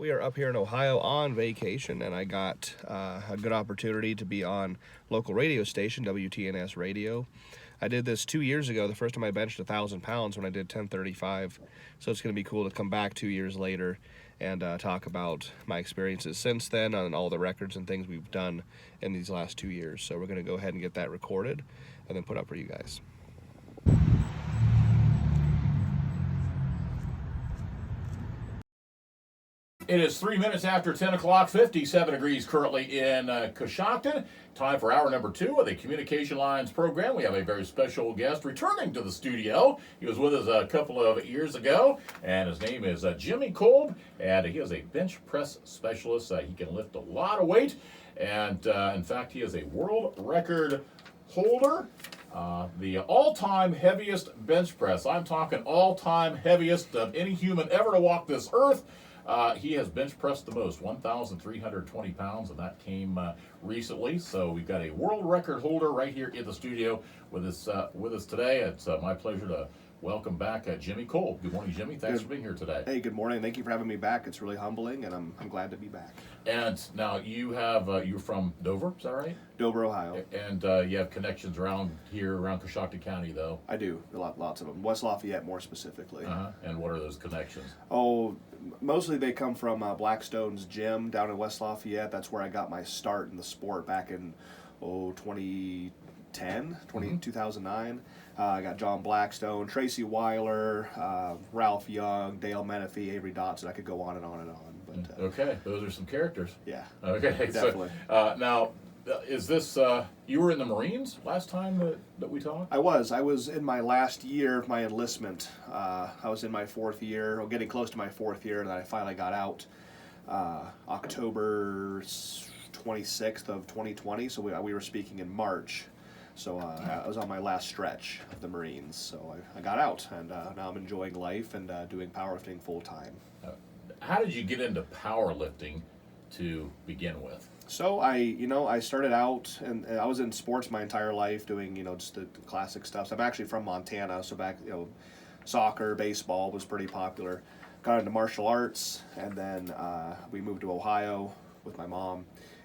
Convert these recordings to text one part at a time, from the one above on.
We are up here in Ohio on vacation, and I got a good opportunity to be on local radio station, WTNS radio. I did this 2 years ago, the first time I benched 1,000 pounds when I did 1035. So it's going to be cool to come back 2 years later and talk about my experiences since then and all the records and things we've done in these last 2 years. So we're going to go ahead and get that recorded and then put up for you guys. It is 3 minutes after 10 o'clock, 57 degrees currently in Coshocton. Time for hour number 2 of the Communication Lines program. We have a very special guest returning to the studio. He was with us a couple of years ago, and his name is Jimmy Kolb, and he is a bench press specialist. He can lift a lot of weight, and in fact, he is a world record holder. The all-time heaviest bench press. I'm talking all-time heaviest of any human ever to walk this earth. He has bench pressed the most, 1,320 pounds, and that came recently. So we've got a world record holder right here in the studio with us today. It's my pleasure to welcome back Jimmy Kolb. Good morning, Jimmy. Thanks for being here today. Hey, good morning. Thank you for having me back. It's really humbling, and I'm glad to be back. And now you're from Dover, is that right? Dover, Ohio. And you have connections around here, around Coshocton County, though? I do. Lots of them. West Lafayette, more specifically. And what are those connections? Oh, mostly they come from Blackstone's gym down in West Lafayette. That's where I got my start in the sport back in 2009. I got John Blackstone, Tracy Weiler, Ralph Young, Dale Menifee, Avery Dotson. I could go on and on and on. But, okay, those are some characters. Yeah. Okay, definitely. So, now, is this, you were in the Marines last time that we talked? I was in my last year of my enlistment. I was in my 4th year, or getting close to my 4th year, and then I finally got out October 26th of 2020, so we were speaking in March. So I was on my last stretch of the Marines, so I got out, and now I'm enjoying life and doing powerlifting full time. How did you get into powerlifting to begin with? So I started out, and I was in sports my entire life, doing just the classic stuff. So I'm actually from Montana, so back soccer, baseball was pretty popular. Got into martial arts, and then we moved to Ohio with my mom,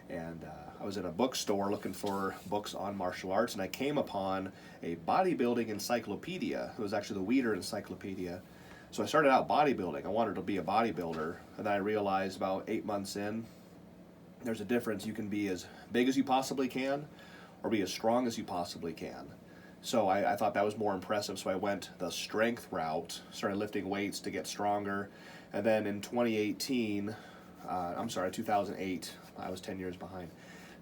and I was in a bookstore looking for books on martial arts, and I came upon a bodybuilding encyclopedia. It was actually the Weider Encyclopedia. So I started out bodybuilding. I wanted to be a bodybuilder, and then I realized about 8 months in, there's a difference. You can be as big as you possibly can, or be as strong as you possibly can. So I thought that was more impressive, so I went the strength route, started lifting weights to get stronger, and then in 2008, I was 10 years behind.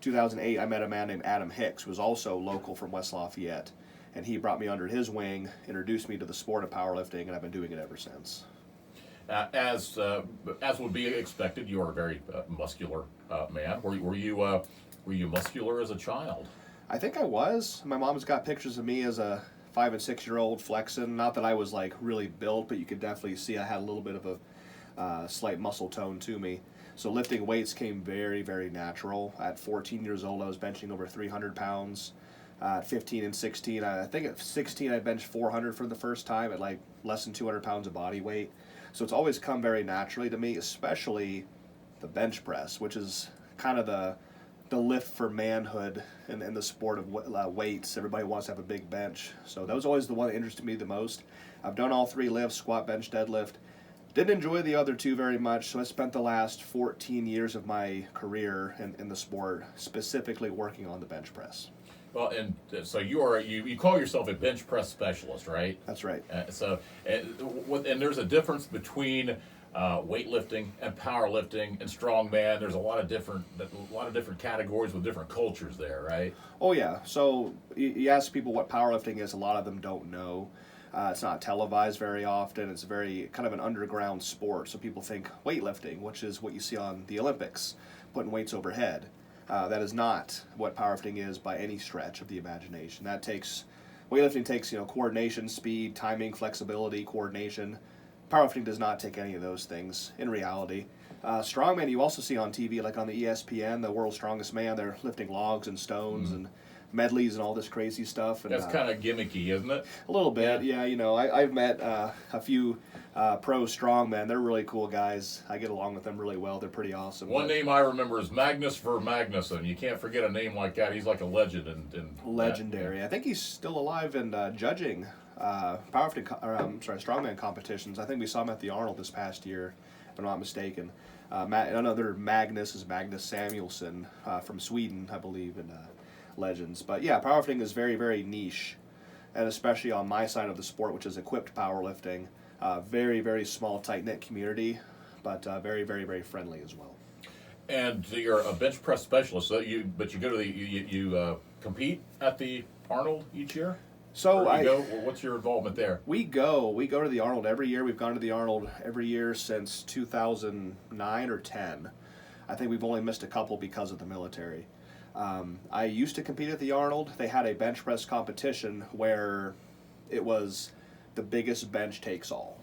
2008, I met a man named Adam Hicks, who was also local from West Lafayette, and he brought me under his wing, introduced me to the sport of powerlifting, and I've been doing it ever since. As would be expected, you are a very muscular man. Were you muscular as a child? I think I was. My mom's got pictures of me as a 5 and 6 year old flexing. Not that I was like really built, but you could definitely see I had a little bit of a slight muscle tone to me. So lifting weights came very, very natural. At 14 years old, I was benching over 300 pounds. At 15 and 16, I think at 16 I benched 400 for the first time at like less than 200 pounds of body weight. So it's always come very naturally to me, especially the bench press, which is kind of the lift for manhood in the sport of weights. Everybody wants to have a big bench. So that was always the one that interested me the most. I've done all 3 lifts, squat, bench, deadlift. Didn't enjoy the other 2 very much, so I spent the last 14 years of my career in the sport specifically working on the bench press. Well, and so you call yourself a bench press specialist, right? That's right. And there's a difference between weightlifting and powerlifting and strongman. There's a lot of different categories with different cultures there, right? Oh yeah. So you ask people what powerlifting is. A lot of them don't know. It's not televised very often. It's very kind of an underground sport. So people think weightlifting, which is what you see on the Olympics, putting weights overhead. That is not what powerlifting is by any stretch of the imagination. Weightlifting takes coordination, speed, timing, flexibility, coordination. Powerlifting does not take any of those things in reality. Strongman you also see on TV, like on the ESPN, the World's Strongest Man. They're lifting logs and stones and medleys and all this crazy stuff. And, That's kind of gimmicky, isn't it? a little bit, yeah. You know, I've met a few pro strongmen. They're really cool guys. I get along with them really well. They're pretty awesome. One name I remember is Magnus for Magnuson. You can't forget a name like that. He's like a legend. Legendary. I think he's still alive and judging strongman competitions. I think we saw him at the Arnold this past year, if I'm not mistaken. Another Magnus is Magnus Samuelsson from Sweden, I believe, in Legends. But yeah, powerlifting is very, very niche, and especially on my side of the sport, which is equipped powerlifting. Very, very small, tight-knit community, but very, very, very friendly as well. And you're a bench press specialist, so you go to you compete at the Arnold each year? So what's your involvement there? We go to the Arnold every year. We've gone to the Arnold every year since 2009 or 10. I think we've only missed a couple because of the military. I used to compete at the Arnold. They had a bench press competition where it was the biggest bench takes all.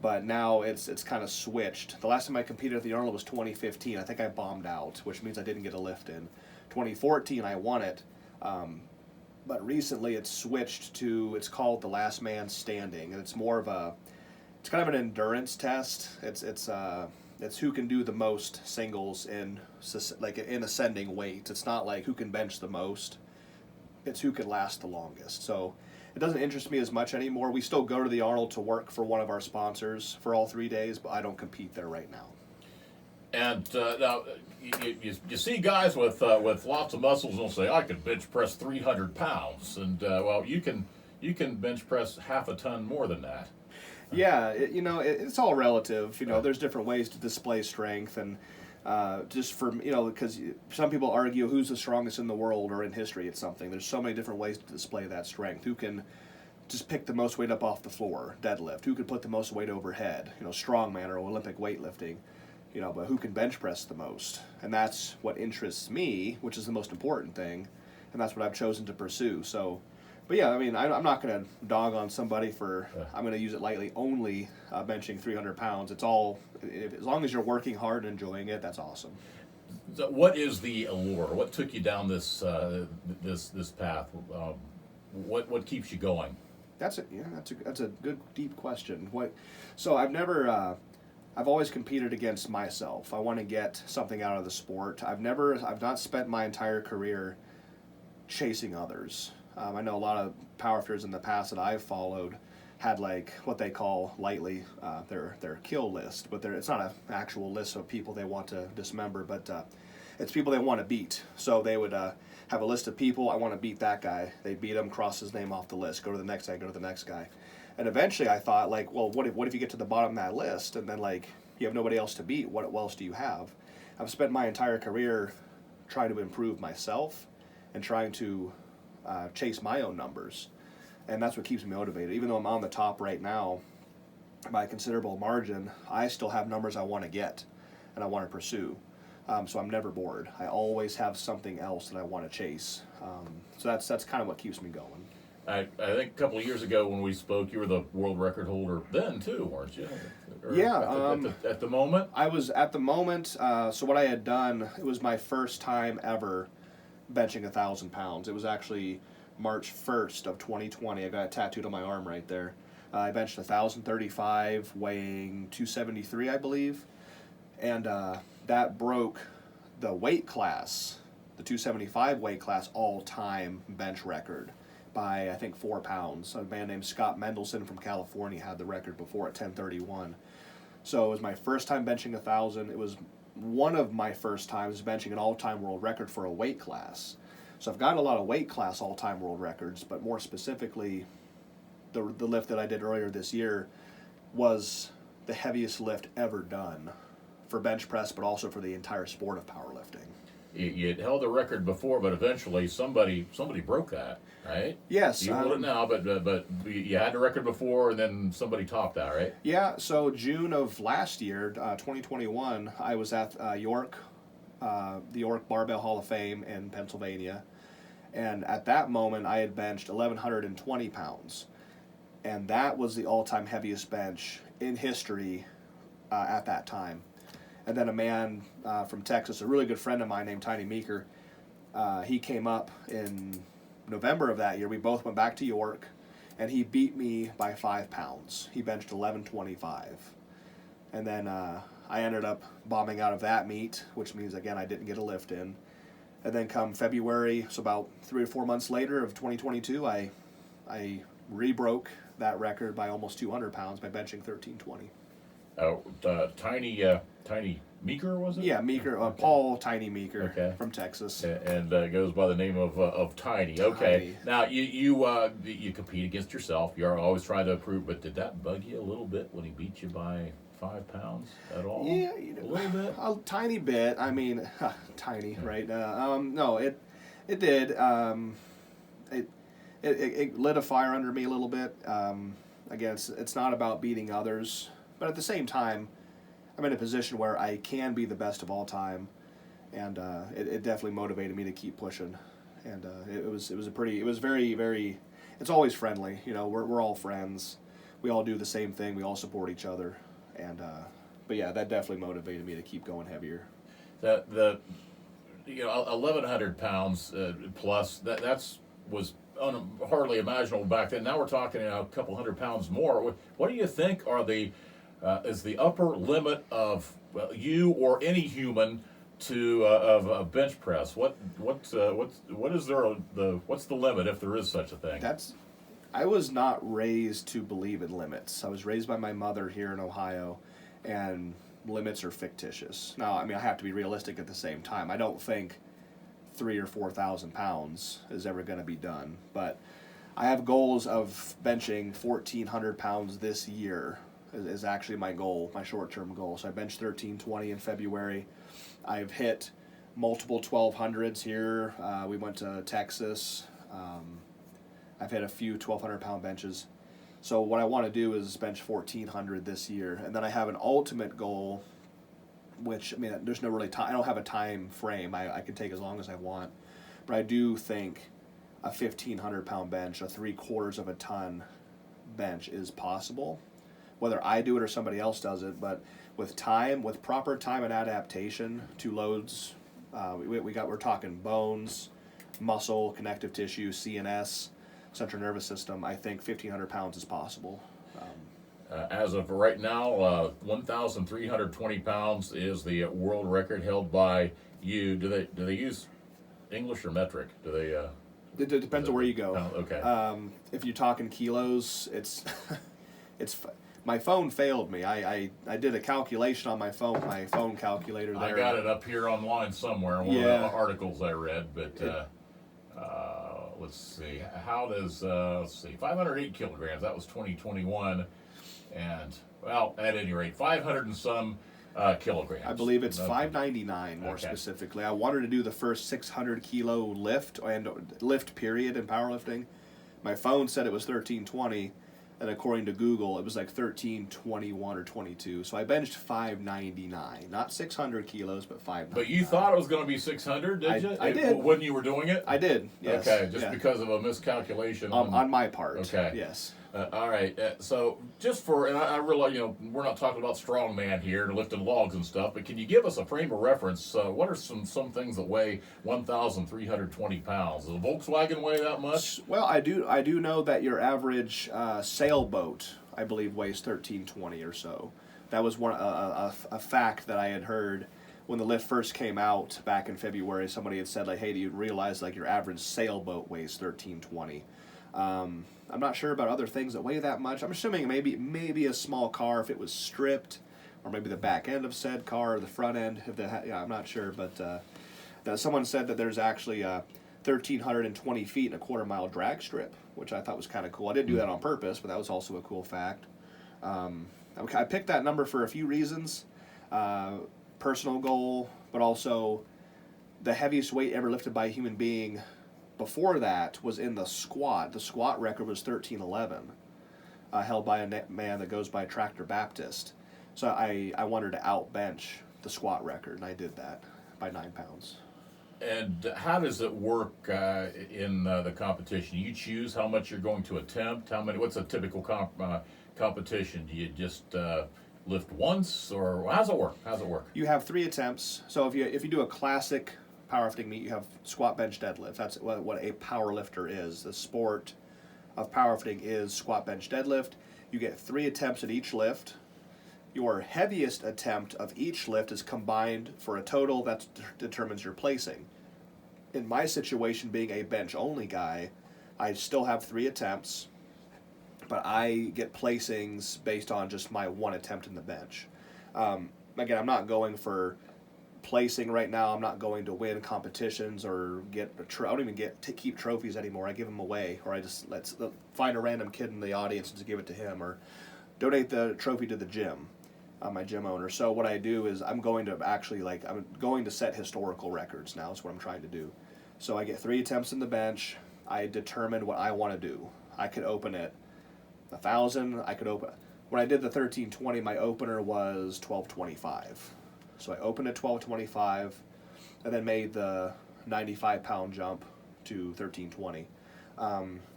But now it's kind of switched. The last time I competed at the Arnold was 2015. I think I bombed out, which means I didn't get a lift in. 2014 I won it. But recently it's switched to, it's called the Last Man Standing, and it's kind of an endurance test. It's who can do the most singles in ascending weight. It's not like who can bench the most. It's who can last the longest. So it doesn't interest me as much anymore. We still go to the Arnold to work for one of our sponsors for all 3 days, but I don't compete there right now. And now you see guys with lots of muscles and they'll say, I could bench press 300 pounds, and well, you can bench press half a ton more than that. Yeah, it's all relative. There's different ways to display strength, and just for because some people argue who's the strongest in the world or in history at something. There's so many different ways to display that strength. Who can just pick the most weight up off the floor, deadlift? Who can put the most weight overhead? Strongman or Olympic weightlifting. But who can bench press the most? And that's what interests me, which is the most important thing, and that's what I've chosen to pursue. So, but yeah, I mean, I'm not going to dog on somebody for, I'm going to use it lightly, only benching 300 pounds. It's all, as long as you're working hard and enjoying it, that's awesome. So what is the allure? What took you down this this path? What keeps you going? That's a good deep question. So I've always competed against myself. I want to get something out of the sport. I've not spent my entire career chasing others. I know a lot of powerlifters in the past that I've followed had like what they call lightly their kill list, but it's not an actual list of people they want to dismember, but it's people they want to beat. So they would have a list of people. I want to beat that guy. They beat him, cross his name off the list, go to the next guy, go to the next guy. And eventually I thought, like, well, what if you get to the bottom of that list and then, like, you have nobody else to beat? What else do you have? I've spent my entire career trying to improve myself and trying to chase my own numbers. And that's what keeps me motivated. Even though I'm on the top right now by a considerable margin, I still have numbers I want to get and I want to pursue. So I'm never bored. I always have something else that I want to chase. So that's kind of what keeps me going. I think a couple of years ago when we spoke, you were the world record holder then too, weren't you? Yeah. At the moment? I was at the moment. So what I had done, it was my first time ever benching 1,000 pounds. It was actually March 1st of 2020. I got it tattooed on my arm right there. I benched 1,035, weighing 273, I believe. And that broke the weight class, the 275 weight class all-time bench record by, I think, 4 pounds. A man named Scott Mendelson from California had the record before at 1031. So it was my first time benching 1,000. It was one of my first times benching an all-time world record for a weight class. So I've got a lot of weight class all-time world records, but more specifically, the lift that I did earlier this year was the heaviest lift ever done for bench press, but also for the entire sport of powerlifting. You held the record before, but eventually somebody broke that, right? Yes. You hold it now, but you had the record before, and then somebody topped that, right? Yeah. So June of last year, 2021, I was at the York Barbell Hall of Fame in Pennsylvania, and at that moment, I had benched 1,120 pounds, and that was the all-time heaviest bench in history at that time. And then a man from Texas, a really good friend of mine named Tiny Meeker, he came up in November of that year. We both went back to York, and he beat me by 5 pounds. He benched 1125. And then I ended up bombing out of that meet, which means, again, I didn't get a lift in. And then come February, so about 3 or 4 months later of 2022, I re-broke that record by almost 200 pounds by benching 1320. Tiny Meeker, was it? Yeah, Meeker, Paul Tiny Meeker from Texas. And goes by the name of Tiny. Okay. Now, you compete against yourself. You're always trying to improve, but did that bug you a little bit when he beat you by 5 pounds at all? Yeah, a little bit. A tiny bit. I mean, tiny, right? No, it did. It lit a fire under me a little bit. Again, it's not about beating others, but at the same time, I'm in a position where I can be the best of all time, and it definitely motivated me to keep pushing. And it was very, very. It's always friendly. You know, we're all friends. We all do the same thing. We all support each other. And but yeah, that definitely motivated me to keep going heavier. The 1,100 pounds plus was hardly imaginable back then. Now we're talking a couple hundred pounds more. What do you think are is the upper limit of you or any human to of a bench press? What's the limit, if there is such a thing? I was not raised to believe in limits. I was raised by my mother here in Ohio, and limits are fictitious. Now, I mean, I have to be realistic at the same time. I don't think 3,000 or 4,000 pounds is ever going to be done, but I have goals of benching 1,400 pounds this year is actually my goal, my short-term goal. So I benched 1320 in February. I've hit multiple 1,200s here. We went to Texas. I've hit a few 1,200-pound benches. So what I want to do is bench 1,400 this year. And then I have an ultimate goal, which, I mean, there's no really time. I don't have a time frame. I can take as long as I want. But I do think a 1,500-pound bench, a 3/4 of a ton bench is possible. Whether I do it or somebody else does it, but with proper time and adaptation to loads, we're talking bones, muscle, connective tissue, CNS, central nervous system. I think 1,500 pounds is possible. As of right now, 1,320 pounds is the world record held by you. Do they use English or metric? Do they? It depends on where you go. Oh, okay. If you're talking kilos, it's my phone failed me. I did a calculation on my phone calculator there. I got it up here online somewhere in one of the articles I read, but let's see. How does 508 kilograms? That was 2021, and well, at any rate, 500 and some kilograms. I believe it's 599 more specifically. I wanted to do the first 600 kilo lift period in powerlifting. My phone said it was 1320, and according to Google, it was like 1321 or 22. So I benched 599, not 600 kilos, but 599. But you thought it was going to be 600, did you? I did. When you were doing it? I did, yes. Okay, just because of a miscalculation. On my part. Okay. Yes. All right. So just and I realize, we're not talking about strongman here and lifting logs and stuff, but can you give us a frame of reference? What are some things that weigh 1,320 pounds? Does a Volkswagen weigh that much? Well, I do know that your average sailboat, I believe, weighs 1,320 or so. That was a fact that I had heard when the lift first came out back in February. Somebody had said, like, hey, do you realize like your average sailboat weighs 1,320? I'm not sure about other things that weigh that much. I'm assuming maybe a small car if it was stripped, or maybe the back end of said car or the front end. I'm not sure, but someone said that there's actually 1,320 feet and a quarter-mile drag strip, which I thought was kind of cool. I didn't do that on purpose, but that was also a cool fact. I picked that number for a few reasons. Personal goal, but also the heaviest weight ever lifted by a human being before that was in the squat. The squat record was 1311, held by a man that goes by Tractor Baptist. So I wanted to outbench the squat record, and I did that by 9 pounds. And how does it work in the competition? You choose how much you're going to attempt. What's a typical competition? Do you just lift once, or how's it work? You have 3 attempts. So if you do a classic powerlifting meet, you have squat, bench, deadlift. That's what a power lifter is. The sport of powerlifting is squat, bench, deadlift. You get 3 attempts at each lift. Your heaviest attempt of each lift is combined for a total that determines your placing. In my situation, being a bench-only guy, I still have 3 attempts, but I get placings based on just my 1 attempt in the bench. Again, I'm not going for placing right now. I'm not going to win competitions or get I don't even get to keep trophies anymore. I give them away, or I just find a random kid in the audience and just give it to him, or donate the trophy to the gym, my gym owner. So what I do is I'm going to set historical records now. Is what I'm trying to do. So I get 3 attempts in the bench. I determine what I want to do. I could open it 1,000. I could open. When I did the 1320, my opener was 1225. So I opened at 1225, and then made the 95-pound jump to 1320.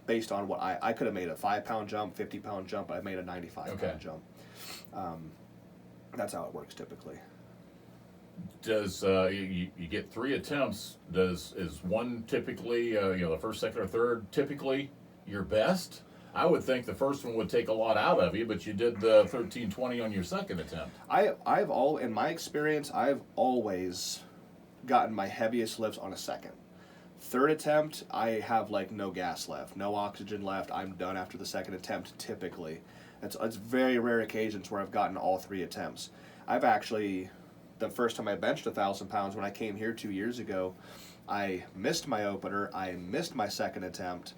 Based on what I could have made a 5-pound jump, 50-pound jump, but I made a 95-pound jump. That's how it works typically. Does you get 3 attempts? Is one typically the first, second, or third typically your best? I would think the first one would take a lot out of you, but you did the 1320 on your second attempt. In my experience, I've always gotten my heaviest lifts on a second. Third attempt, I have no gas left, no oxygen left. I'm done after the second attempt typically. It's very rare occasions where I've gotten all 3 attempts. I've actually, the first time I benched 1,000 pounds when I came here 2 years ago, I missed my opener, I missed my second attempt,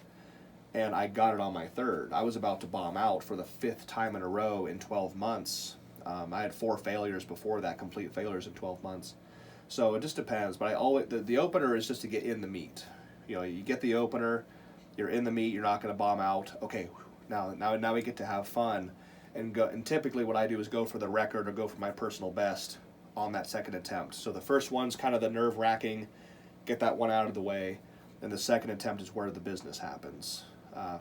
and I got it on my third. I was about to bomb out for the 5th time in a row in 12 months. I had 4 failures before that, complete failures in 12 months. So it just depends. But the opener is just to get in the meet. You get the opener, you're in the meet, you're not going to bomb out. Okay, now we get to have fun, and go. And typically what I do is go for the record or go for my personal best on that second attempt. So the first one's kind of the nerve-wracking, get that one out of the way, and the second attempt is where the business happens.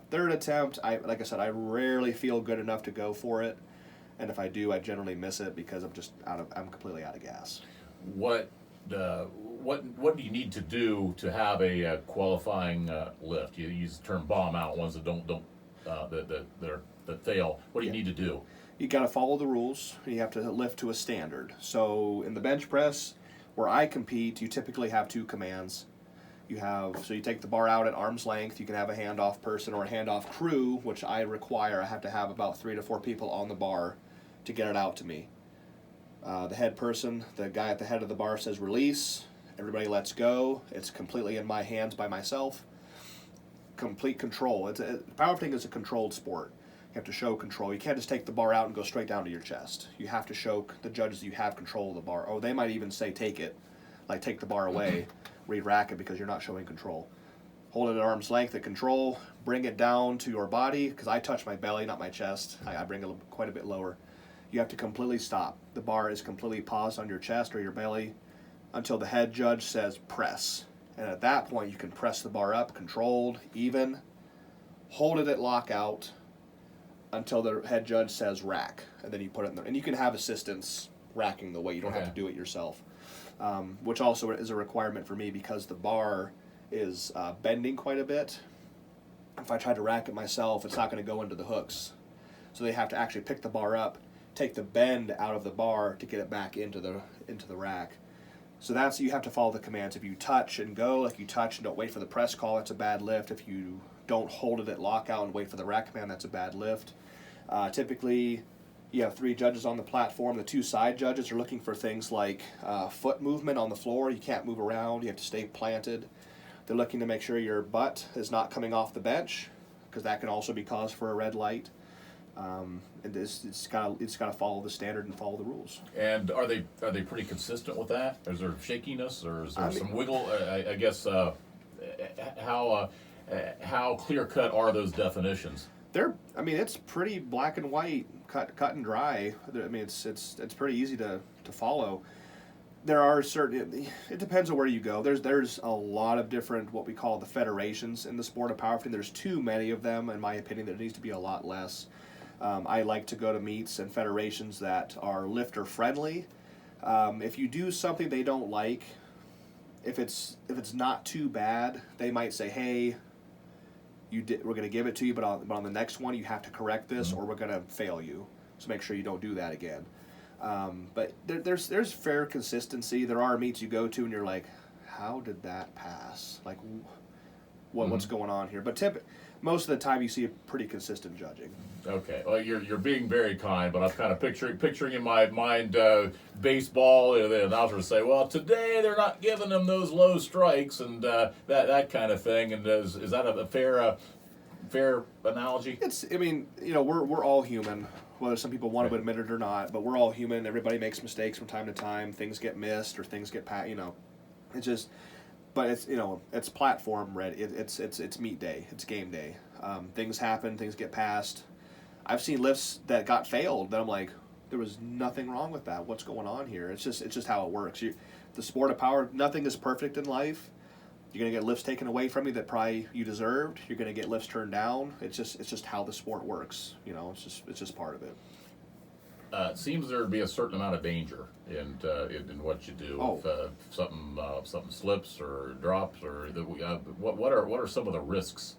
Third attempt, like I said, I rarely feel good enough to go for it, and if I do, I generally miss it because I'm completely out of gas. What do you need to do to have a qualifying lift? You use the term bomb out, ones that that fail. What do you need to do? You got to follow the rules. You have to lift to a standard. So in the bench press, where I compete, you typically have 2 commands. You take the bar out at arm's length. You can have a handoff person or a handoff crew, which I require. I have to have about 3 to 4 people on the bar to get it out to me. The head person, the guy at the head of the bar, says release. Everybody lets go. It's completely in my hands by myself. Complete control. Powerlifting is a controlled sport. You have to show control. You can't just take the bar out and go straight down to your chest. You have to show the judges you have control of the bar. Or they might even say take it, like take the bar away. Re-rack it because you're not showing control. Hold it at arm's length at control. Bring it down to your body, because I touch my belly, not my chest. I bring it quite a bit lower. You have to completely stop. The bar is completely paused on your chest or your belly until the head judge says press. And at that point, you can press the bar up, controlled, even. Hold it at lockout until the head judge says rack. And then you put it in there. And you can have assistance racking the weight. You don't have to do it yourself. Which also is a requirement for me because the bar is bending quite a bit. If I try to rack it myself, it's not going to go into the hooks. So they have to actually pick the bar up, take the bend out of the bar to get it back into the rack. So you have to follow the commands. If you touch and go, like you touch and don't wait for the press call, that's a bad lift. If you don't hold it at lockout and wait for the rack command, that's a bad lift. Typically, you have 3 judges on the platform. The 2 side judges are looking for things like foot movement on the floor. You can't move around. You have to stay planted. They're looking to make sure your butt is not coming off the bench, because that can also be cause for a red light. And it's got to follow the standard and follow the rules. And are they pretty consistent with that? Is there shakiness or is there some wiggle? I guess how clear cut are those definitions? It's pretty black and white, cut and dry. It's pretty easy to follow. There are it depends on where you go. There's a lot of different, what we call the federations in the sport of powerlifting. There's too many of them, in my opinion. There needs to be a lot less. I like to go to meets and federations that are lifter friendly. If you do something they don't like, if it's not too bad, they might say, hey, we're going to give it to you, but on the next one you have to correct this, or we're going to fail you. So make sure you don't do that again. But there's fair consistency. There are meets you go to and you're like, how did that pass? Like, what's going on here? But most of the time you see a pretty consistent judging. Okay, well, you're being very kind, but I'm kind of picturing in my mind baseball, and the announcer say, "Well, today they're not giving them those low strikes," and that kind of thing. And is that a fair analogy? I mean, we're all human, whether some people want to admit it or not. But we're all human. Everybody makes mistakes from time to time. Things get missed or things get It's just. But it's platform ready. It's meet day. It's game day. Things happen. Things get passed. I've seen lifts that got failed that I'm like, there was nothing wrong with that. What's going on here? It's just how it works. The sport of power, nothing is perfect in life. You're gonna get lifts taken away from you that probably you deserved. You're gonna get lifts turned down. It's just how the sport works. It's just part of it. It seems there would be a certain amount of danger in what you do. If something slips or drops, or what are some of the risks?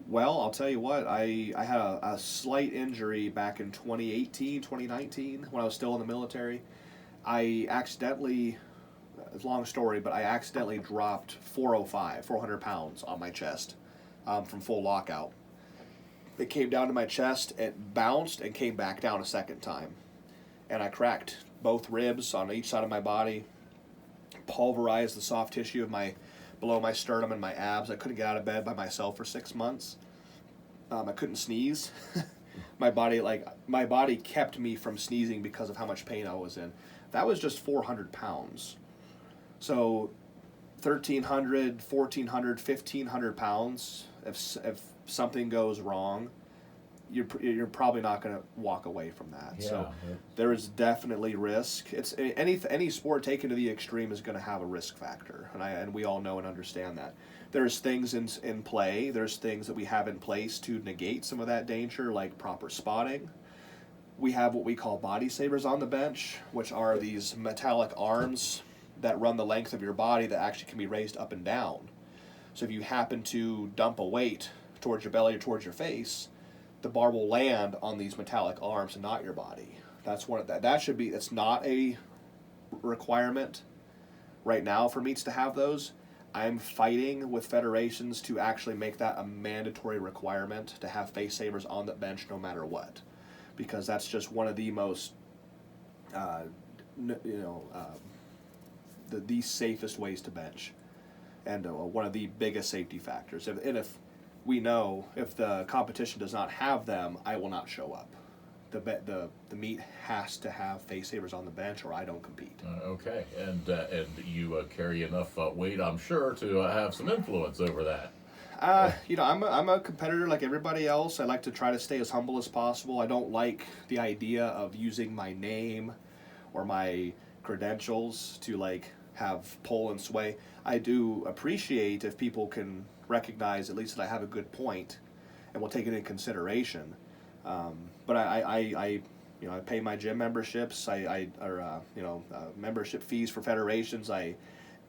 Well, I'll tell you what, I had a slight injury back in 2019, when I was still in the military. I accidentally, it's a long story, but I accidentally dropped 400 pounds on my chest from full lockout. It came down to my chest, it bounced, and came back down a second time. And I cracked both ribs on each side of my body, pulverized the soft tissue below my sternum and my abs. I couldn't get out of bed by myself for 6 months. I couldn't sneeze. My body kept me from sneezing because of how much pain I was in. That was just 400 pounds. So 1,300, 1,400, 1,500 pounds, if something goes wrong, you're probably not going to walk away from that. Yeah. So there is definitely risk. It's any sport taken to the extreme is going to have a risk factor, and we all know and understand that. There's things in play. There's things that we have in place to negate some of that danger, like proper spotting. We have what we call body savers on the bench, which are these metallic arms that run the length of your body that actually can be raised up and down. So if you happen to dump a weight towards your belly or towards your face, the bar will land on these metallic arms and not your body. That should be. It's not a requirement right now for meets to have those. I'm fighting with federations to actually make that a mandatory requirement to have face savers on the bench no matter what, because that's just one of the most, the safest ways to bench, and one of the biggest safety factors. If we know if the competition does not have them, I will not show up. The meet has to have face savers on the bench, or I don't compete. Okay, and you carry enough weight, I'm sure, to have some influence over that. I'm a competitor like everybody else. I like to try to stay as humble as possible. I don't like the idea of using my name or my credentials to have pull and sway. I do appreciate if people can recognize at least that I have a good point and will take it in consideration. But I pay my gym memberships. Membership fees for federations. I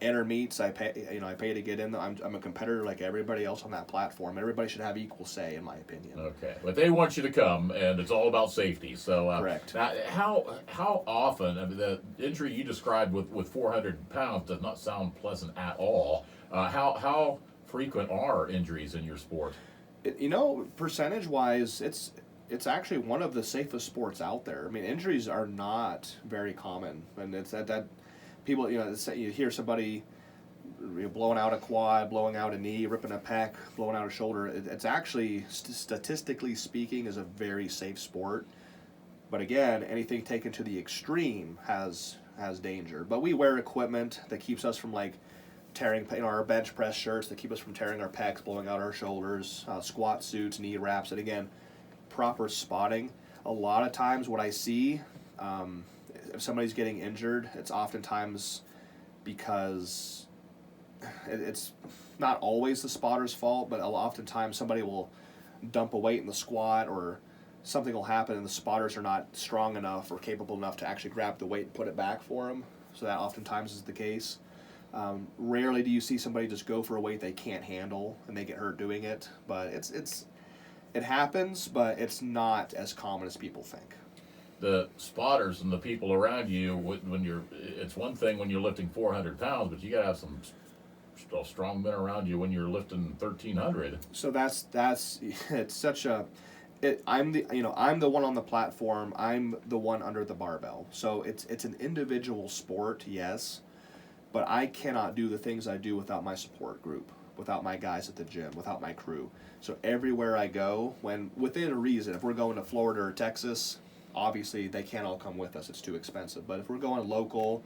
enter meets. I pay to get in. I'm a competitor like everybody else on that platform. Everybody should have equal say, in my opinion. Okay, but they want you to come, and it's all about safety. So correct. Now, how often? I mean, the injury you described with 400 pounds does not sound pleasant at all. How frequent are injuries in your sport? Percentage-wise, it's actually one of the safest sports out there. I mean, injuries are not very common, and it's that people, you hear somebody blowing out a quad, blowing out a knee, ripping a pec, blowing out a shoulder. It's actually, statistically speaking, is a very safe sport. But again, anything taken to the extreme has danger. But we wear equipment that keeps us from tearing, our bench press shirts that keep us from tearing our pecs, blowing out our shoulders, squat suits, knee wraps, and again, proper spotting. A lot of times what I see, if somebody's getting injured, it's oftentimes because it's not always the spotter's fault, but oftentimes somebody will dump a weight in the squat, or something will happen and the spotters are not strong enough or capable enough to actually grab the weight and put it back for them. So that oftentimes is the case. Rarely do you see somebody just go for a weight they can't handle and they get hurt doing it. But it happens, but it's not as common as people think. The spotters and the people around you, when you're, it's one thing when you're lifting 400 pounds, but you got to have some strong men around you when you're lifting 1,300. So that's it's such a. I'm the one on the platform. I'm the one under the barbell. So it's an individual sport, yes, but I cannot do the things I do without my support group, without my guys at the gym, without my crew. So everywhere I go, when within a reason, if we're going to Florida or Texas, obviously they can't all come with us. It's too expensive. But if we're going local,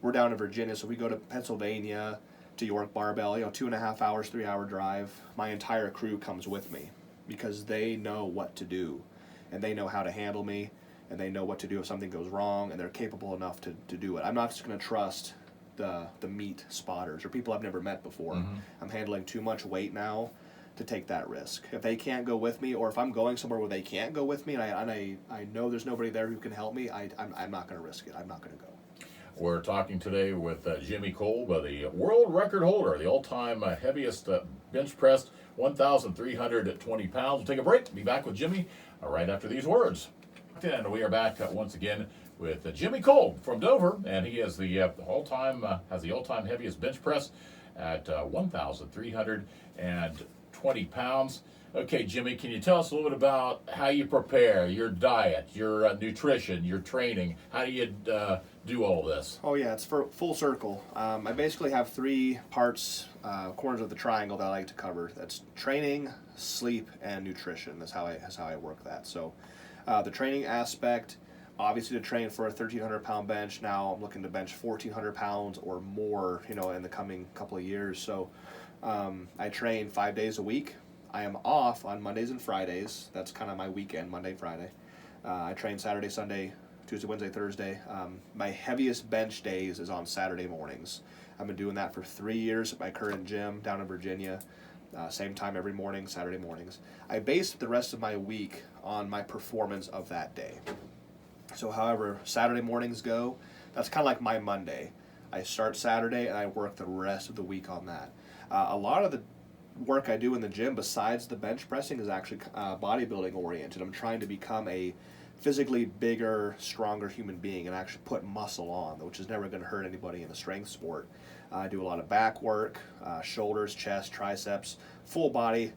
we're down in Virginia, so we go to Pennsylvania, to York Barbell, 2.5 hours, 3 hour drive. My entire crew comes with me because they know what to do and they know how to handle me and they know what to do if something goes wrong and they're capable enough to do it. I'm not just going to trust the meat spotters or people I've never met before. Mm-hmm. I'm handling too much weight now to take that risk. If they can't go with me, or if I'm going somewhere where they can't go with me and I know there's nobody there who can help me, I'm not going to risk it. I'm not going to go. We're talking today with Jimmy Kolb, the world record holder, the all-time heaviest bench pressed, 1,320 pounds. We'll take a break. Be back with Jimmy right after these words. And we are back once again with Jimmy Kolb from Dover, and he is the all-time heaviest bench press at 1,320 pounds. Okay, Jimmy, can you tell us a little bit about how you prepare, your diet, your nutrition, your training? How do you do all this? Oh yeah, it's for full circle. I basically have 3 parts, corners of the triangle that I like to cover. That's training, sleep, and nutrition. That's how I work that. So, the training aspect, obviously to train for a 1,300 pound bench. Now I'm looking to bench 1,400 pounds or more, in the coming couple of years. So, I train 5 days a week. I am off on Mondays and Fridays. That's kind of my weekend, Monday, Friday. I train Saturday, Sunday, Tuesday, Wednesday, Thursday. My heaviest bench days is on Saturday mornings. I've been doing that for 3 years at my current gym down in Virginia. Same time every morning, Saturday mornings. I base the rest of my week on my performance of that day. So however Saturday mornings go, that's kind of like my Monday. I start Saturday and I work the rest of the week on that. A lot of the work I do in the gym besides the bench pressing is actually bodybuilding oriented. I'm trying to become a physically bigger, stronger human being and actually put muscle on, which is never going to hurt anybody in a strength sport. I do a lot of back work, shoulders, chest, triceps, full body,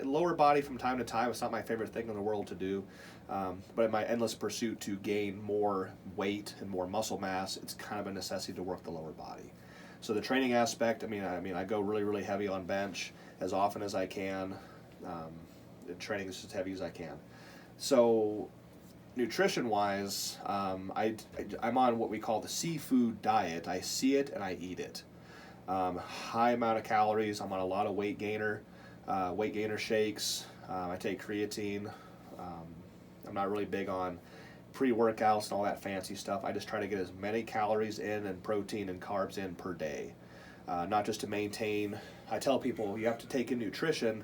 lower body from time to time. It's not my favorite thing in the world to do, but in my endless pursuit to gain more weight and more muscle mass, it's kind of a necessity to work the lower body. So the training aspect, I go really, really heavy on bench as often as I can. Training is as heavy as I can. So nutrition-wise, I'm on what we call the seafood diet. I see it and I eat it. High amount of calories. I'm on a lot of weight gainer shakes. I take creatine. I'm not really big on pre-workouts and all that fancy stuff. I just try to get as many calories in and protein and carbs in per day. Not just to maintain. I tell people you have to take in nutrition.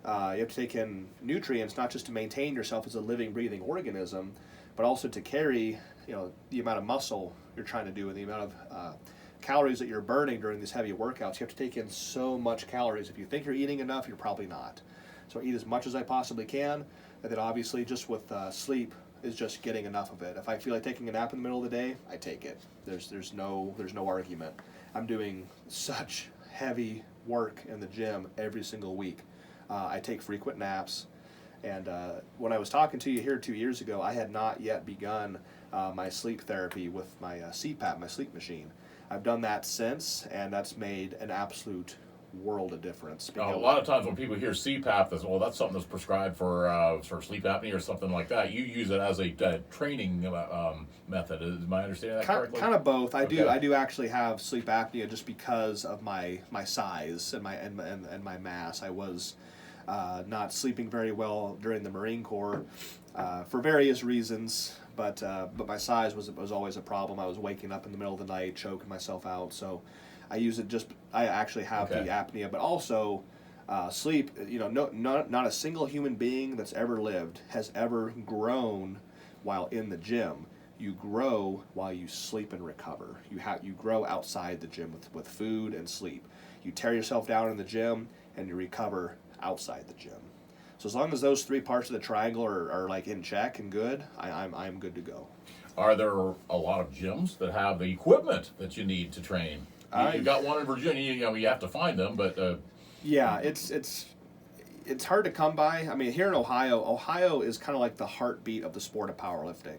You have to take in nutrients not just to maintain yourself as a living, breathing organism, but also to carry, the amount of muscle you're trying to do and the amount of calories that you're burning during these heavy workouts. You have to take in so much calories. If you think you're eating enough, you're probably not. So I eat as much as I possibly can, and then obviously just with sleep is just getting enough of it. If I feel like taking a nap in the middle of the day, I take it. There's no argument. I'm doing such heavy work in the gym every single week. I take frequent naps, and when I was talking to you here 2 years ago, I had not yet begun my sleep therapy with my CPAP, my sleep machine. I've done that since, and that's made an absolute world of difference. A lot of times when people hear CPAP, that's something that's prescribed for sleep apnea or something like that. You use it as a training method. Is my understanding that correctly? Kind of both. I do actually have sleep apnea just because of my size and my mass. I was not sleeping very well during the Marine Corps for various reasons, but my size was always a problem. I was waking up in the middle of the night, choking myself out. So I use it I actually have the apnea, but also sleep. Not a single human being that's ever lived has ever grown while in the gym. you grow while you sleep and recover. You grow outside the gym with food and sleep. You tear yourself down in the gym and you recover outside the gym. So as long as those three parts of the triangle are like in check and good, I'm good to go. Are there a lot of gyms that have the equipment that you need to train? You got one in Virginia. You have to find them, but yeah, it's hard to come by. I mean, here in Ohio is kind of like the heartbeat of the sport of powerlifting.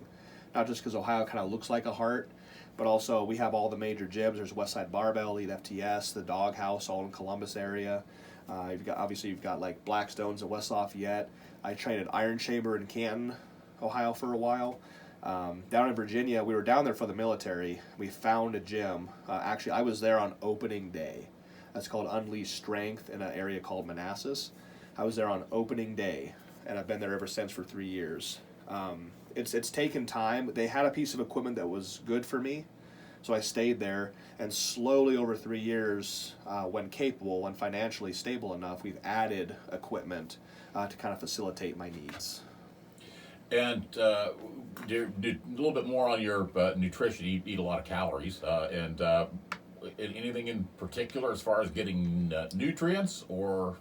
Not just because Ohio kind of looks like a heart, but also we have all the major gyms. There's Westside Barbell, Elite FTS, the Doghouse, all in Columbus area. You've got like Blackstones at West Lafayette. I trained at Iron Chamber in Canton, Ohio for a while. Down in Virginia, we were down there for the military. We found a gym. Actually, I was there on opening day. That's called Unleashed Strength in an area called Manassas. I was there on opening day, and I've been there ever since for 3 years. It's taken time. They had a piece of equipment that was good for me, so I stayed there. And slowly over 3 years, when capable, when financially stable enough, we've added equipment to kind of facilitate my needs. And a little bit more on your nutrition. You eat a lot of calories, and anything in particular as far as getting nutrients, or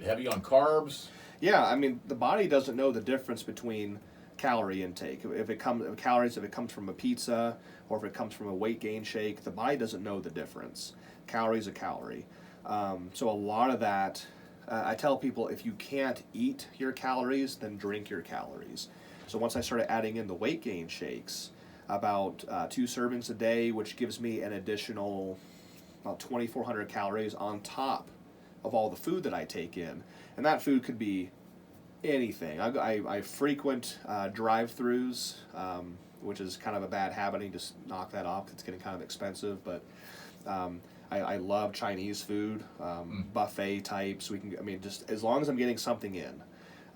heavy on carbs? Yeah, I mean, the body doesn't know the difference between calorie intake. If it comes from a pizza or if it comes from a weight gain shake, the body doesn't know the difference. Calorie is a calorie. So a lot of that, I tell people, if you can't eat your calories, then drink your calories. So once I started adding in the weight gain shakes, about 2 servings a day, which gives me an additional about 2,400 calories on top of all the food that I take in. And that food could be anything. I frequent drive-thrus, which is kind of a bad habit. I need to knock that off. It's getting kind of expensive, but I love Chinese food, buffet types. Just as long as I'm getting something in.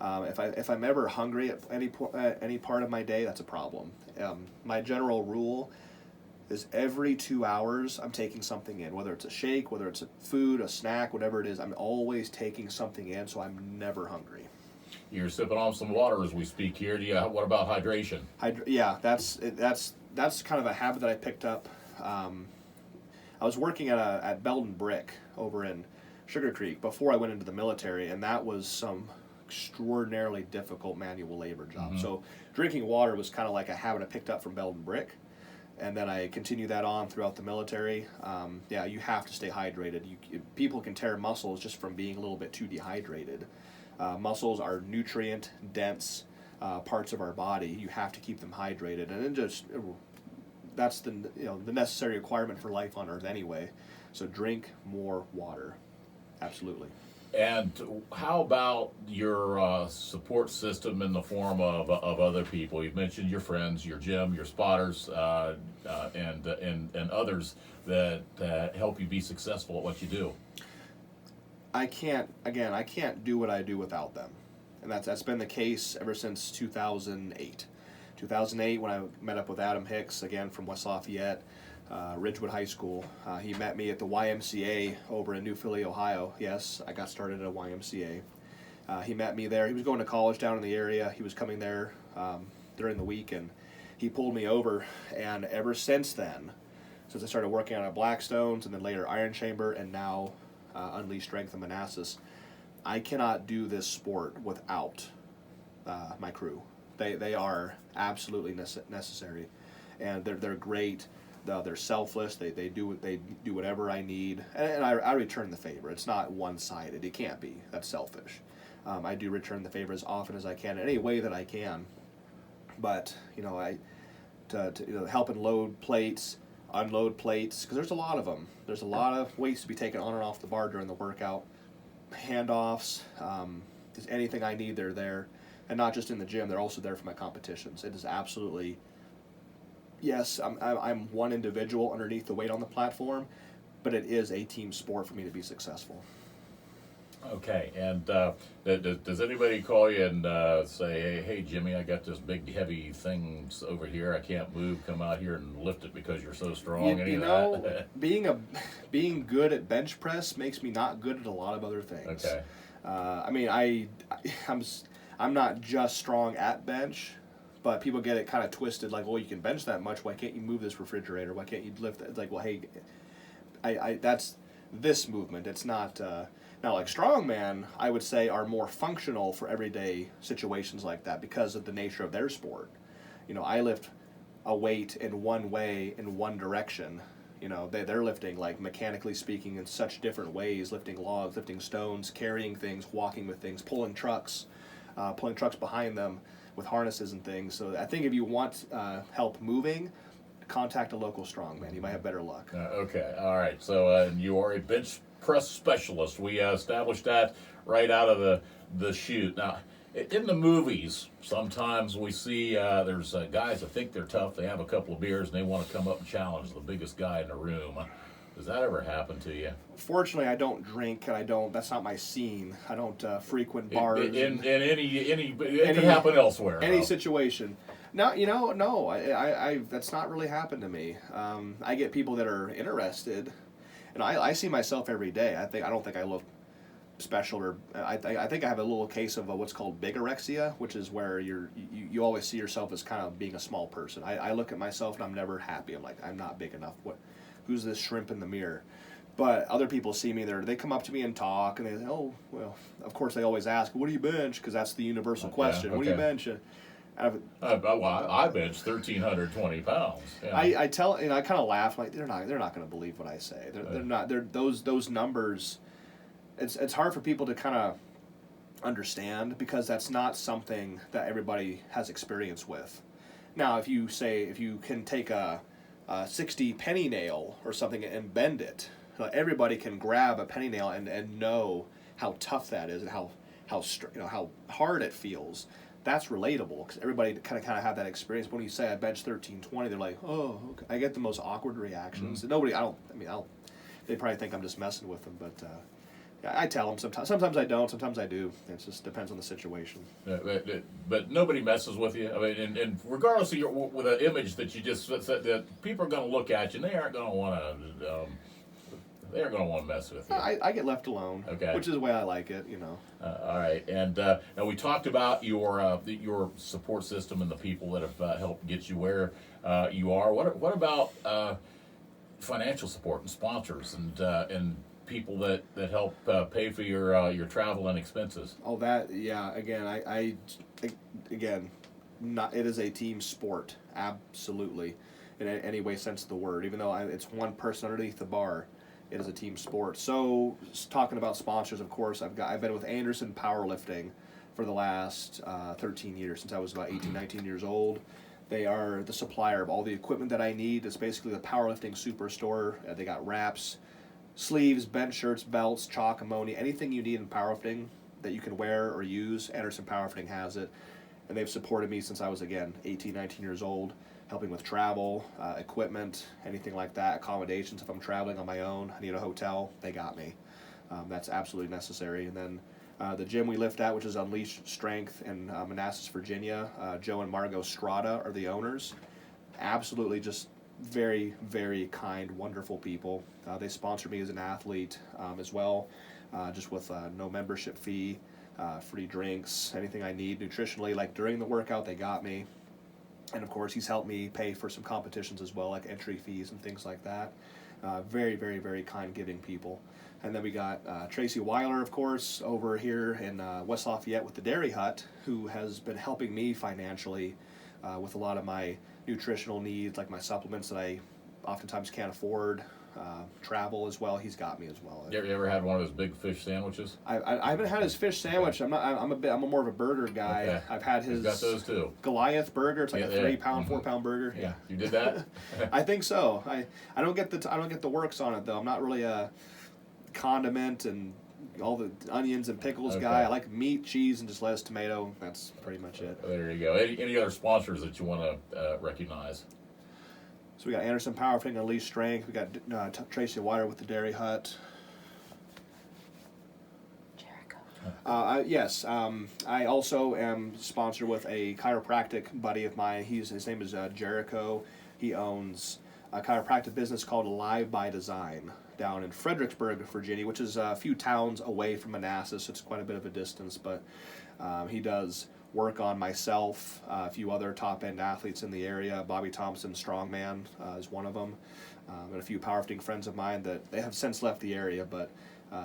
If I'm ever hungry at any part of my day, that's a problem. My general rule is every 2 hours I'm taking something in, whether it's a shake, whether it's a food, a snack, whatever it is. I'm always taking something in, so I'm never hungry. You're sipping on some water as we speak here. What about hydration? Yeah, that's kind of a habit that I picked up. I was working at Belden Brick over in Sugar Creek before I went into the military, and that was some extraordinarily difficult manual labor job. Mm-hmm. So drinking water was kind of like a habit I picked up from Belden Brick, and then I continued that on throughout the military. You have to stay hydrated. People can tear muscles just from being a little bit too dehydrated. Muscles are nutrient-dense parts of our body. You have to keep them hydrated, and that's the necessary requirement for life on Earth anyway. So drink more water, absolutely. And how about your support system in the form of other people? You've mentioned your friends, your gym, your spotters, and others that help you be successful at what you do. I can't do what I do without them. And that's been the case ever since 2008. 2008, when I met up with Adam Hicks, again from West Lafayette, Ridgewood High School. He met me at the YMCA over in New Philly, Ohio. Yes, I got started at a YMCA. He met me there. He was going to college down in the area. He was coming there during the week, and he pulled me over. And ever since then, since I started working on at Blackstones and then later Iron Chamber and now Unleashed Strength in Manassas, I cannot do this sport without my crew. They are absolutely necessary, and they're great. They're selfless. They do whatever I need, and I return the favor. It's not one-sided. It can't be. That's selfish. I do return the favor as often as I can, in any way that I can. But helping load plates, unload plates, because there's a lot of them. There's a lot of weights to be taken on and off the bar during the workout. Handoffs, just anything I need, they're there. And not just in the gym, they're also there for my competitions. It is absolutely, yes, I'm one individual underneath the weight on the platform, but it is a team sport for me to be successful. Okay, and does anybody call you and say, hey, Jimmy, I got this big, heavy thing over here. I can't move. Come out here and lift it because you're so strong. Being good at bench press makes me not good at a lot of other things. Okay. I'm not just strong at bench, But people get it kind of twisted, like, well, you can bench that much. Why can't you move this refrigerator? Why can't you lift that? It's like, well, hey, that's this movement. It's not. Now, like strongman, I would say are more functional for everyday situations like that because of the nature of their sport. I lift a weight in one way, in one direction. They're lifting, like, mechanically speaking, in such different ways, lifting logs, lifting stones, carrying things, walking with things, pulling trucks behind them with harnesses and things. So I think if you want help moving, contact a local strongman. You might have better luck. Okay, all right. So you are a bench press specialist. We established that right out of the chute. Now, in the movies, sometimes we see there's guys that think they're tough. They have a couple of beers and they want to come up and challenge the biggest guy in the room. Does that ever happen to you? Fortunately, I don't drink, and I don't. That's not my scene. I don't frequent bars. In it can happen elsewhere. Any situation. No, no. I that's not really happened to me. I get people that are interested, and I see myself every day. I don't think I look special, or I think I have a little case of what's called bigorexia, which is where you always see yourself as kind of being a small person. I look at myself and I'm never happy. I'm like, I'm not big enough. Who's this shrimp in the mirror? But other people see me there. They come up to me and talk, and they say, "Oh, well." Of course, they always ask, "What do you bench?" Because that's the universal question. Okay. What do you bench? I bench 1,320 pounds. Yeah. I tell, I kind of laugh, like they're not going to believe what I say. They're not. Those numbers. It's hard for people to kind of understand because that's not something that everybody has experience with. Now, if you can take a 60 penny nail or something and bend it, everybody can grab a penny nail and know how tough that is and how hard it feels. That's relatable because everybody kind of have that experience. When you say I bench 1320, they're like, oh, okay. I get the most awkward reactions. Mm-hmm. They probably think I'm just messing with them, but I tell them sometimes. Sometimes I don't. Sometimes I do. It just depends on the situation. But nobody messes with you. I mean, and regardless of with an image that you just said, that people are going to look at you and they aren't going to want to. They're going to want to mess with you. I get left alone, okay, which is the way I like it, all right, and now we talked about your support system and the people that have helped get you where you are. What about financial support and sponsors and people that help pay for your travel and expenses? Oh, that, yeah. Again, not. It is a team sport, absolutely, in any way sense of the word. Even though it's one person underneath the bar. It is a team sport. So, talking about sponsors, of course, I've been with Anderson Powerlifting for the last 13 years, since I was about 18, 19 years old. They are the supplier of all the equipment that I need. It's basically the powerlifting superstore. They got wraps, sleeves, bench shirts, belts, chalk, ammonia, anything you need in powerlifting that you can wear or use. Anderson Powerlifting has it. And they've supported me since I was, again, 18, 19 years old. Helping with travel, equipment, anything like that, accommodations. If I'm traveling on my own, I need a hotel, they got me. That's absolutely necessary. And then the gym we lift at, which is Unleashed Strength in Manassas, Virginia, Joe and Margot Strada are the owners. Absolutely just very, very kind, wonderful people. They sponsor me as an athlete as well, just with no membership fee, free drinks, anything I need nutritionally. Like during the workout, they got me. And of course, he's helped me pay for some competitions as well, like entry fees and things like that. Very, very, very kind, giving people. And then we got Tracy Weiler, of course, over here in West Lafayette with the Dairy Hut, who has been helping me financially with a lot of my nutritional needs, like my supplements that I oftentimes can't afford. Travel as well. He's got me as well. You ever had one of those big fish sandwiches? I haven't had his fish sandwich. Okay. I'm more of a burger guy. Okay. I've had his. He's got those too. Goliath burger. It's like a 3-pound, mm-hmm. 4-pound burger. Yeah, you did that. I think so. I don't get the works on it though. I'm not really a condiment and all the onions and pickles guy. I like meat, cheese, and just lettuce, tomato. That's pretty much it. There you go. Any other sponsors that you want to recognize? So we got Anderson Powerlifting, Unleashed Strength. We got Tracy Weiler with the Dairy Hut. Jericho. Yes. I also am sponsored with a chiropractic buddy of mine. His name is Jericho. He owns a chiropractic business called Alive by Design down in Fredericksburg, Virginia, which is a few towns away from Manassas. So it's quite a bit of a distance, but he does work on myself, a few other top-end athletes in the area. Bobby Thompson, strongman, is one of them, and a few powerlifting friends of mine that they have since left the area, but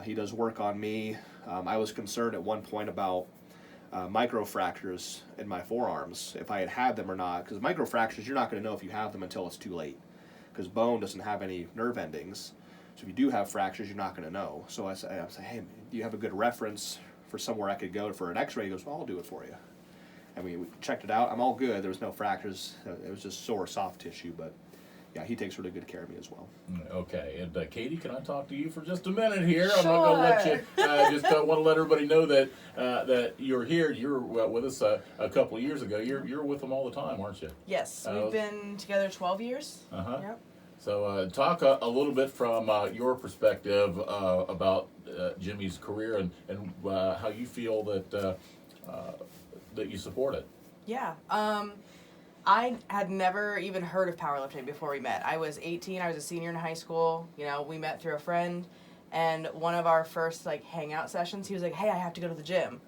he does work on me. I was concerned at one point about microfractures in my forearms, if I had them or not, because microfractures, you're not going to know if you have them until it's too late, because bone doesn't have any nerve endings. So if you do have fractures, you're not going to know. So I say, hey, do you have a good reference for somewhere I could go for an x-ray? He goes, well, I'll do it for you. And we checked it out. I'm all good. There was no fractures. It was just sore soft tissue, but yeah, he takes really good care of me as well. Okay, and Katie, can I talk to you for just a minute here? I'm not going to let you. Just want to let everybody know that that you're here. You were with us a couple of years ago. You're with them all the time, aren't you? Yes, we've been together 12 years. Yep. So talk a little bit from your perspective about Jimmy's career and how you feel that that you support it. Yeah. I had never even heard of powerlifting before we met. I was 18. I was a senior in high school. You know, we met through a friend, and one of our first hangout sessions, he was like, "Hey, I have to go to the gym,"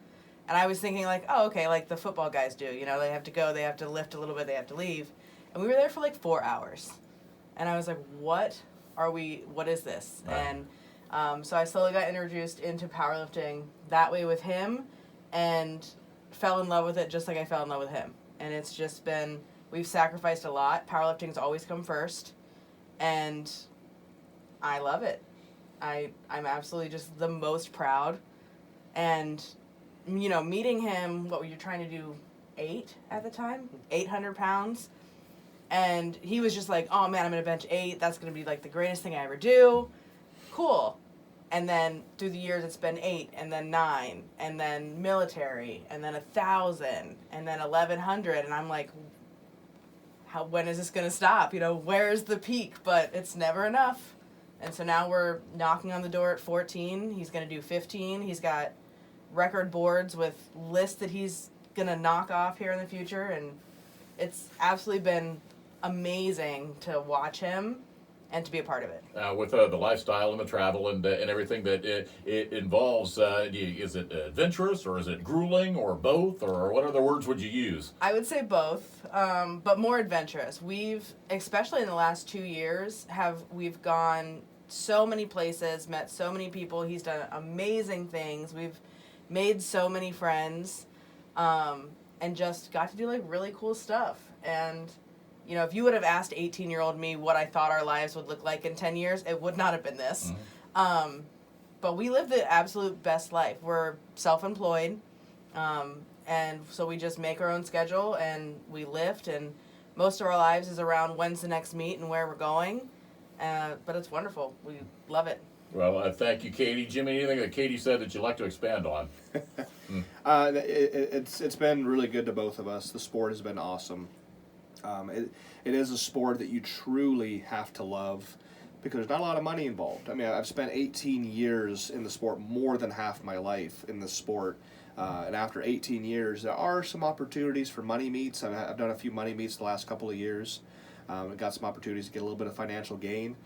and I was thinking oh, okay, like the football guys do. You know, they have to go, they have to lift a little bit, they have to leave, and we were there for 4 hours, and I was like, "What is this?" Right. And so I slowly got introduced into powerlifting that way with him, and fell in love with it just like I fell in love with him. And it's just been, we've sacrificed a lot. Powerlifting's always come first, and I love it. I'm absolutely just the most proud. And, you know, meeting him, what were you trying to do, 800 pounds? And he was just like, oh man, I'm going to bench 8. That's going to be the greatest thing I ever do. Cool. And then through the years, it's been 8, and then 9, and then military, and then 1,000, and then 1,100. And I'm like, when is this going to stop? You know, where's the peak? But it's never enough. And so now we're knocking on the door at 14. He's going to do 15. He's got record boards with lists that he's going to knock off here in the future. And it's absolutely been amazing to watch him and to be a part of it. With the lifestyle and the travel and everything that it involves, is it adventurous or is it grueling or both, or what other words would you use? I would say both, but more adventurous. We've, especially in the last 2 years, we've gone so many places, met so many people. He's done amazing things. We've made so many friends, and just got to do really cool stuff. And you know, if you would have asked 18-year-old me what I thought our lives would look like in 10 years, it would not have been this. Mm-hmm. But we live the absolute best life. We're self-employed, and so we just make our own schedule, and we lift, and most of our lives is around when's the next meet and where we're going. But it's wonderful. We love it. Well, thank you, Katie. Jimmy, anything that Katie said that you'd like to expand on? It's been really good to both of us. The sport has been awesome. It is a sport that you truly have to love because there's not a lot of money involved. I mean, I've spent 18 years in the sport, more than half my life in the sport. And after 18 years, there are some opportunities for money meets. I've done a few money meets the last couple of years. Got some opportunities to get a little bit of financial gain.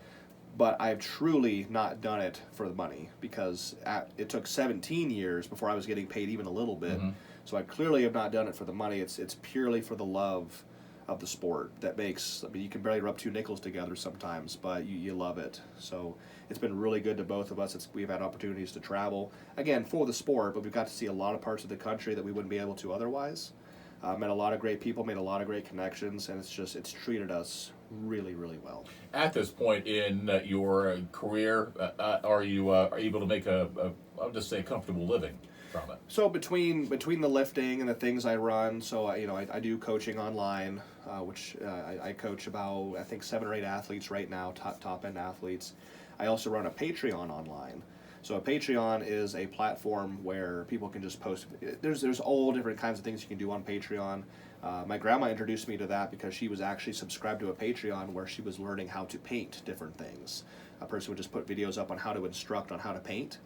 But I've truly not done it for the money because it took 17 years before I was getting paid even a little bit. Mm-hmm. So I clearly have not done it for the money. It's purely for the love of the sport that makes, I mean, you can barely rub 2 nickels together sometimes, but you love it. So it's been really good to both of us. We've had opportunities to travel, again, for the sport, but we've got to see a lot of parts of the country that we wouldn't be able to otherwise. Met a lot of great people, made a lot of great connections, and it's treated us really, really well. At this point in your career, are you able to make I'll just say, a comfortable living from it? So between the lifting and the things I run, so I do coaching online, which I coach about, I think, 7 or 8 athletes right now, top end athletes. I also run a Patreon online. So a Patreon is a platform where people can just post. There's all different kinds of things you can do on Patreon. My grandma introduced me to that because she was actually subscribed to a Patreon where she was learning how to paint different things. A person would just put videos up on how to instruct on how to paint.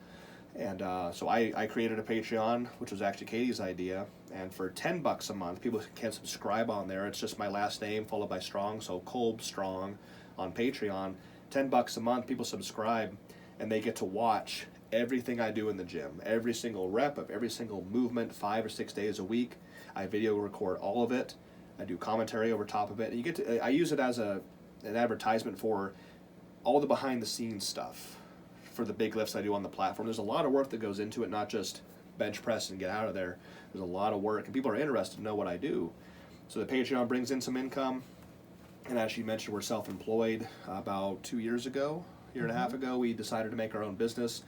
And so I created a Patreon, which was actually Katie's idea. And for $10 a month, people can subscribe on there. It's just my last name followed by Strong, so Kolb Strong on Patreon. $10 a month, people subscribe, and they get to watch everything I do in the gym, every single rep of every single movement, 5 or 6 days a week. I video record all of it. I do commentary over top of it. And you get to, I use it as an advertisement for all the behind the scenes stuff for the big lifts I do on the platform. There's a lot of work that goes into it, not just bench press and get out of there. There's a lot of work, and people are interested to know what I do. So the Patreon brings in some income, and as you mentioned, we're self-employed. About 2 years ago, year and a half ago, we decided to make our own business.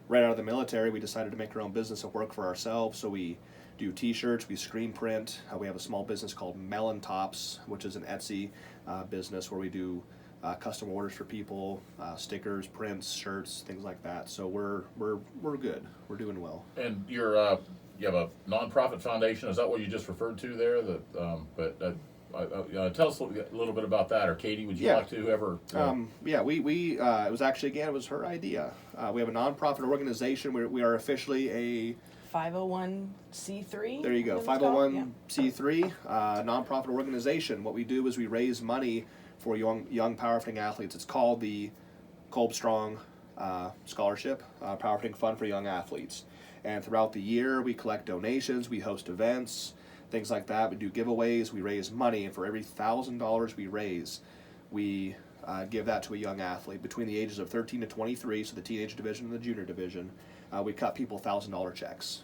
Right out of the military, we decided to make our own business and work for ourselves. So we do t-shirts, we screen print. We have a small business called Melon Tops, which is an Etsy business where we do custom orders for people, stickers, prints, shirts, things like that. So we're good. We're doing well. And you're you have a nonprofit foundation. Is that what you just referred to there? Tell us a little bit about that. Or Katie, would you like to? Whoever. Yeah, we it was actually, again, it was her idea. We have a nonprofit organization. We are officially a 501c3. There you go, 501c3 nonprofit organization. What we do is we raise money for young powerlifting athletes. It's called the Kolb Strong Scholarship Powerlifting Fund for Young Athletes. And throughout the year, we collect donations, we host events, things like that. We do giveaways, we raise money, and for every $1,000 we raise, we give that to a young athlete between the ages of 13 to 23, so the teenage division and the junior division. We cut people $1,000 checks.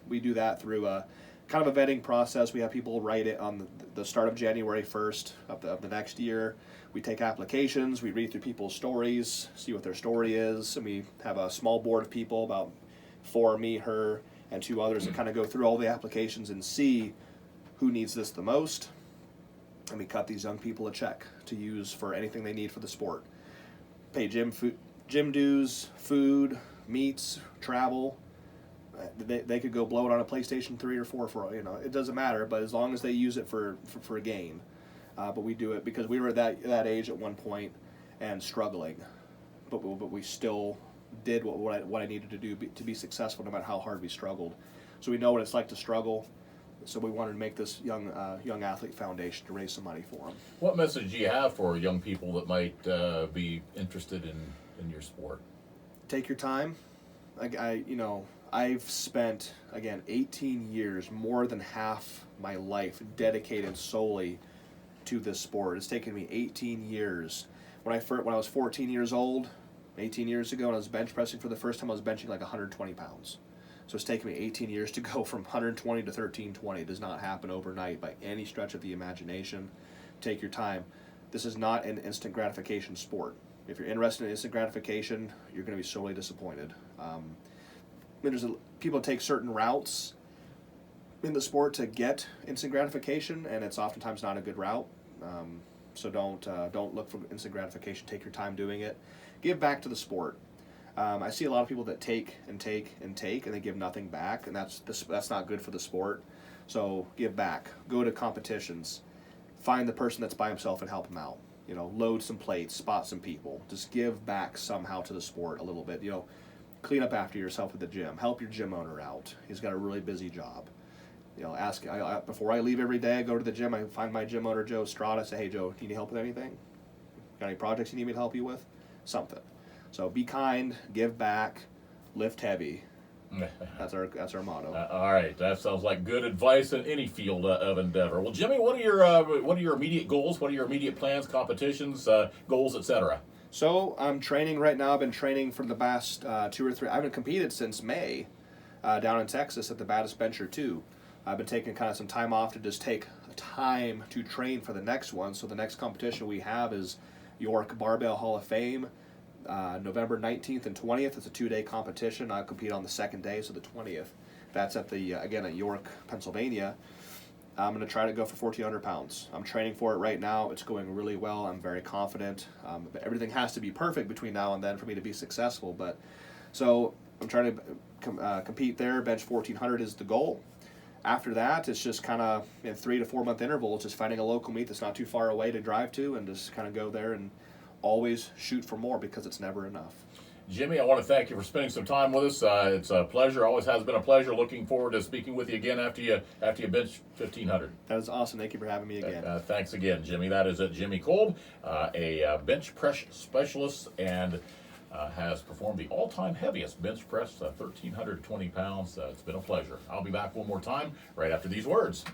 We do that through a kind of a vetting process. We have people write it on the start of January 1st of the next year. We take applications, we read through people's stories, see what their story is, and we have a small board of people, about 4, me, her, and 2 others, that kind of go through all the applications and see who needs this the most. And we cut these young people a check to use for anything they need for the sport. Pay gym dues, food, meets, travel. They could go blow it on a PlayStation 3 or 4 for, it doesn't matter, but as long as they use it for a gain. But we do it because we were at that age at one point and struggling, but we still did what I needed to do to be successful, no matter how hard we struggled. So we know what it's like to struggle. So we wanted to make this young athlete foundation to raise some money for them. What message do you have for young people that might be interested in your sport? Take your time. I've spent, again, 18 years, more than half my life, dedicated solely to this sport. It's taken me 18 years. When I was 14 years old, 18 years ago, when I was bench pressing for the first time, I was benching like 120 pounds. So it's taken me 18 years to go from 120 to 1320. It does not happen overnight by any stretch of the imagination. Take your time. This is not an instant gratification sport. If you're interested in instant gratification, you're going to be sorely disappointed. People take certain routes in the sport to get instant gratification, and it's oftentimes not a good route. So don't look for instant gratification. Take your time doing it. Give back to the sport. I see a lot of people that take and take and take, and they give nothing back, and that's not good for the sport. So give back. Go to competitions. Find the person that's by himself and help him out. Load some plates, spot some people. Just give back somehow to the sport a little bit. Clean up after yourself at the gym. Help your gym owner out. He's got a really busy job. Ask before I leave every day. I go to the gym. I find my gym owner, Joe Strada. Say, hey, Joe, do you need help with anything? Got any projects you need me to help you with? Something. So be kind, give back, lift heavy. That's our motto. All right, that sounds like good advice in any field of endeavor. Well, Jimmy, what are your immediate goals? What are your immediate plans, competitions, goals, etc.? So I'm training right now. I've been training for the past 2 or 3. I haven't competed since May down in Texas at the Baddest Bencher 2. I've been taking kind of some time off to just take time to train for the next one. So the next competition we have is York Barbell Hall of Fame, November 19th and 20th. It's a 2-day competition. I'll compete on the second day, so the 20th. That's at at York, Pennsylvania. I'm going to try to go for 1,400 pounds. I'm training for it right now. It's going really well. I'm very confident. But everything has to be perfect between now and then for me to be successful. So I'm trying to compete there. Bench 1,400 is the goal. After that, it's just kind of in 3 to 4 month intervals, just finding a local meet that's not too far away to drive to, and just kind of go there and always shoot for more, because it's never enough. Jimmy, I want to thank you for spending some time with us. It's a pleasure. Always has been a pleasure. Looking forward to speaking with you again after you bench 1,500. That is awesome. Thank you for having me again. Thanks again, Jimmy. That is Jimmy Kolb, a bench press specialist and has performed the all-time heaviest bench press, 1,320 pounds. It's been a pleasure. I'll be back one more time right after these words.